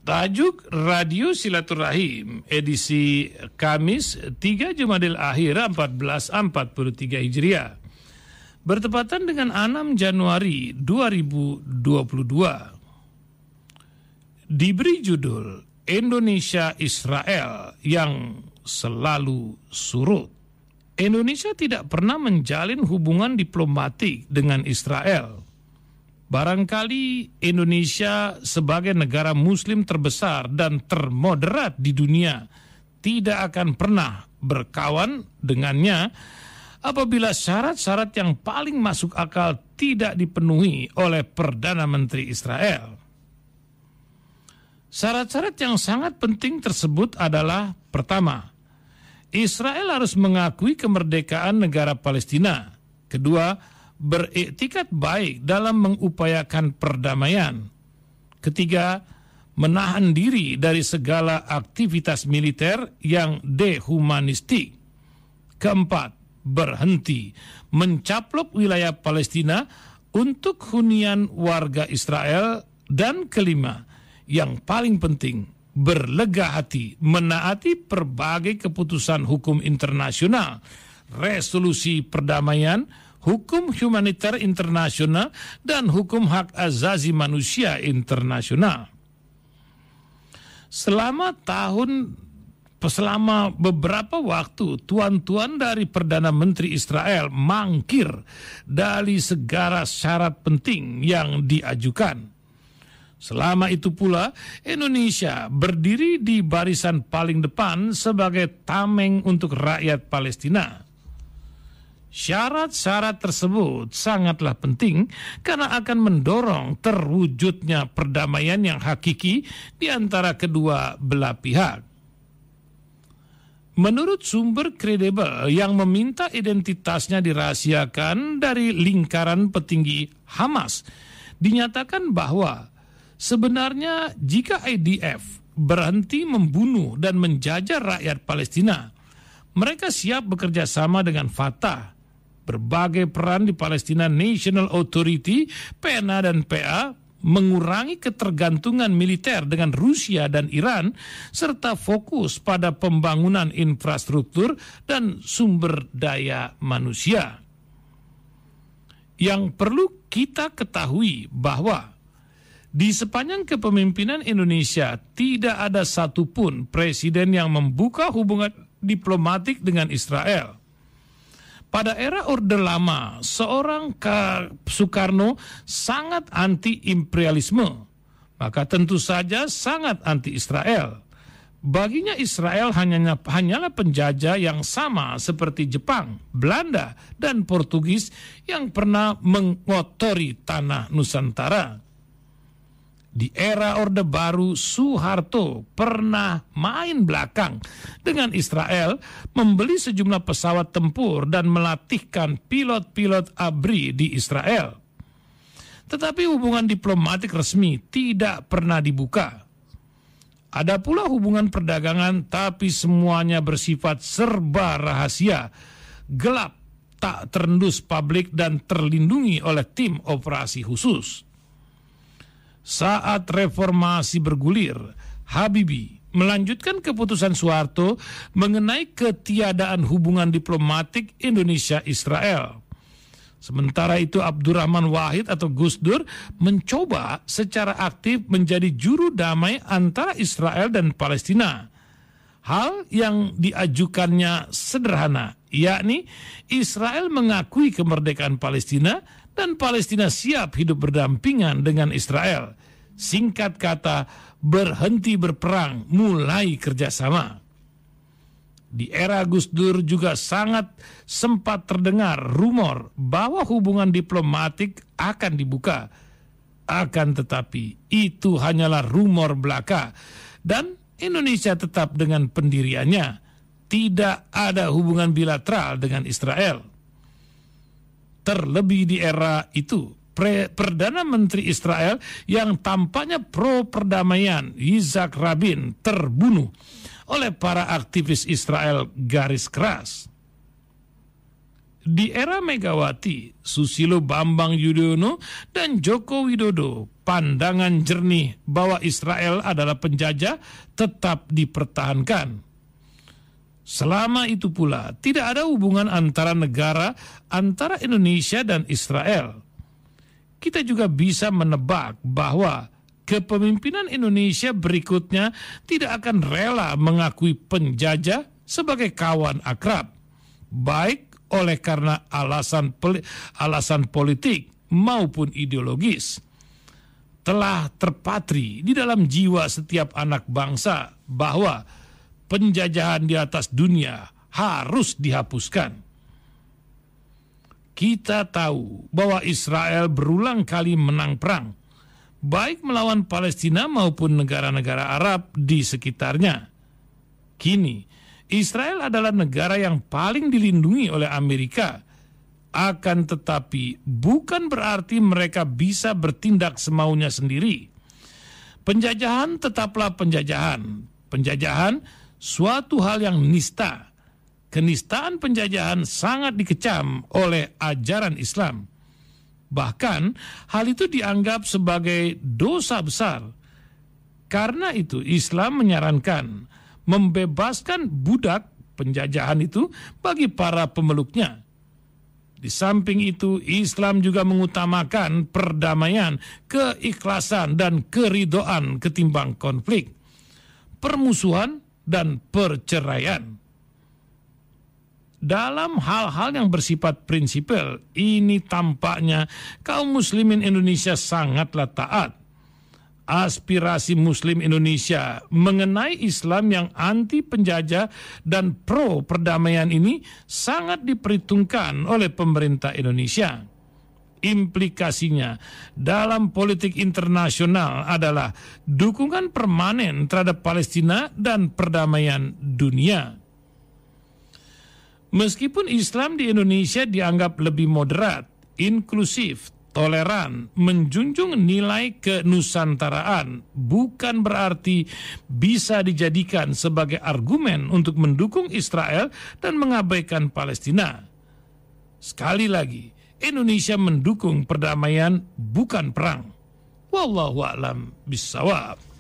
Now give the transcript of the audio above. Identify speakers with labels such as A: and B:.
A: Tajuk Radio Silaturahim edisi Kamis 3 Jumadil Akhir 1443 Hijriah bertepatan dengan 6 Januari 2022. Diberi judul Indonesia Israel yang selalu surut. Indonesia tidak pernah menjalin hubungan diplomatik dengan Israel. Barangkali Indonesia sebagai negara muslim terbesar dan termoderat di dunia tidak akan pernah berkawan dengannya apabila syarat-syarat yang paling masuk akal tidak dipenuhi oleh Perdana Menteri Israel. Syarat-syarat yang sangat penting tersebut adalah: pertama, Israel harus mengakui kemerdekaan negara Palestina. Kedua, beriktikat baik dalam mengupayakan perdamaian. Ketiga, menahan diri dari segala aktivitas militer yang dehumanistik. Keempat, berhenti mencaplok wilayah Palestina untuk hunian warga Israel. Dan kelima, yang paling penting, berlega hati menaati berbagai keputusan hukum internasional, resolusi perdamaian, hukum humaniter internasional, dan hukum hak asasi manusia internasional. Selama beberapa waktu, tuan-tuan dari Perdana Menteri Israel mangkir dari segala syarat penting yang diajukan. Selama itu pula, Indonesia berdiri di barisan paling depan sebagai tameng untuk rakyat Palestina. Syarat-syarat tersebut sangatlah penting karena akan mendorong terwujudnya perdamaian yang hakiki di antara kedua belah pihak. Menurut sumber kredibel yang meminta identitasnya dirahasiakan dari lingkaran petinggi Hamas, dinyatakan bahwa sebenarnya jika IDF berhenti membunuh dan menjajah rakyat Palestina, mereka siap bekerja sama dengan Fatah. Berbagai peran di Palestina National Authority, PNA dan PA, mengurangi ketergantungan militer dengan Rusia dan Iran, serta fokus pada pembangunan infrastruktur dan sumber daya manusia. Yang perlu kita ketahui bahwa di sepanjang kepemimpinan Indonesia tidak ada satupun presiden yang membuka hubungan diplomatik dengan Israel. Pada era Orde Lama, seorang Soekarno sangat anti-imperialisme, maka tentu saja sangat anti-Israel. Baginya Israel hanyalah penjajah yang sama seperti Jepang, Belanda, dan Portugis yang pernah mengotori tanah Nusantara. Di era Orde Baru, Soeharto pernah main belakang dengan Israel, membeli sejumlah pesawat tempur dan melatihkan pilot-pilot ABRI di Israel. Tetapi hubungan diplomatik resmi tidak pernah dibuka. Ada pula hubungan perdagangan, tapi semuanya bersifat serba rahasia, gelap, tak terendus publik dan terlindungi oleh tim operasi khusus. Saat reformasi bergulir, Habibie melanjutkan keputusan Soeharto mengenai ketiadaan hubungan diplomatik Indonesia-Israel. Sementara itu Abdurrahman Wahid atau Gus Dur mencoba secara aktif menjadi juru damai antara Israel dan Palestina. Hal yang diajukannya sederhana, yakni Israel mengakui kemerdekaan Palestina dan Palestina siap hidup berdampingan dengan Israel. Singkat kata, berhenti berperang, mulai kerjasama. Di era Gus Dur juga sangat sempat terdengar rumor bahwa hubungan diplomatik akan dibuka. Akan tetapi, itu hanyalah rumor belaka dan Indonesia tetap dengan pendiriannya. Tidak ada hubungan bilateral dengan Israel. Terlebih di era itu, Perdana Menteri Israel yang tampaknya pro perdamaian, Yitzhak Rabin, terbunuh oleh para aktivis Israel garis keras. Di era Megawati, Susilo Bambang Yudhoyono, dan Joko Widodo, pandangan jernih bahwa Israel adalah penjajah tetap dipertahankan. Selama itu pula, tidak ada hubungan antara Indonesia dan Israel. Kita juga bisa menebak bahwa kepemimpinan Indonesia berikutnya tidak akan rela mengakui penjajah sebagai kawan akrab, baik oleh karena alasan politik maupun ideologis. Telah terpatri di dalam jiwa setiap anak bangsa bahwa penjajahan di atas dunia harus dihapuskan. Kita tahu bahwa Israel berulang kali menang perang, baik melawan Palestina maupun negara-negara Arab di sekitarnya. Kini, Israel adalah negara yang paling dilindungi oleh Amerika. Akan tetapi bukan berarti mereka bisa bertindak semaunya sendiri. Penjajahan tetaplah penjajahan. Penjajahan suatu hal yang nista. Kenistaan penjajahan sangat dikecam oleh ajaran Islam. Bahkan hal itu dianggap sebagai dosa besar. Karena itu Islam menyarankan membebaskan budak penjajahan itu bagi para pemeluknya. Di samping itu, Islam juga mengutamakan perdamaian, keikhlasan, dan keridoan ketimbang konflik, permusuhan, dan perceraian. Dalam hal-hal yang bersifat prinsipil, ini tampaknya kaum muslimin Indonesia sangatlah taat. Aspirasi Muslim Indonesia mengenai Islam yang anti penjajah dan pro perdamaian ini sangat diperhitungkan oleh pemerintah Indonesia. Implikasinya dalam politik internasional adalah dukungan permanen terhadap Palestina dan perdamaian dunia. Meskipun Islam di Indonesia dianggap lebih moderat, inklusif, toleran, menjunjung nilai kenusantaraan, bukan berarti bisa dijadikan sebagai argumen untuk mendukung Israel dan mengabaikan Palestina. Sekali lagi, Indonesia mendukung perdamaian, bukan perang. Wallahu a'lam bishawab.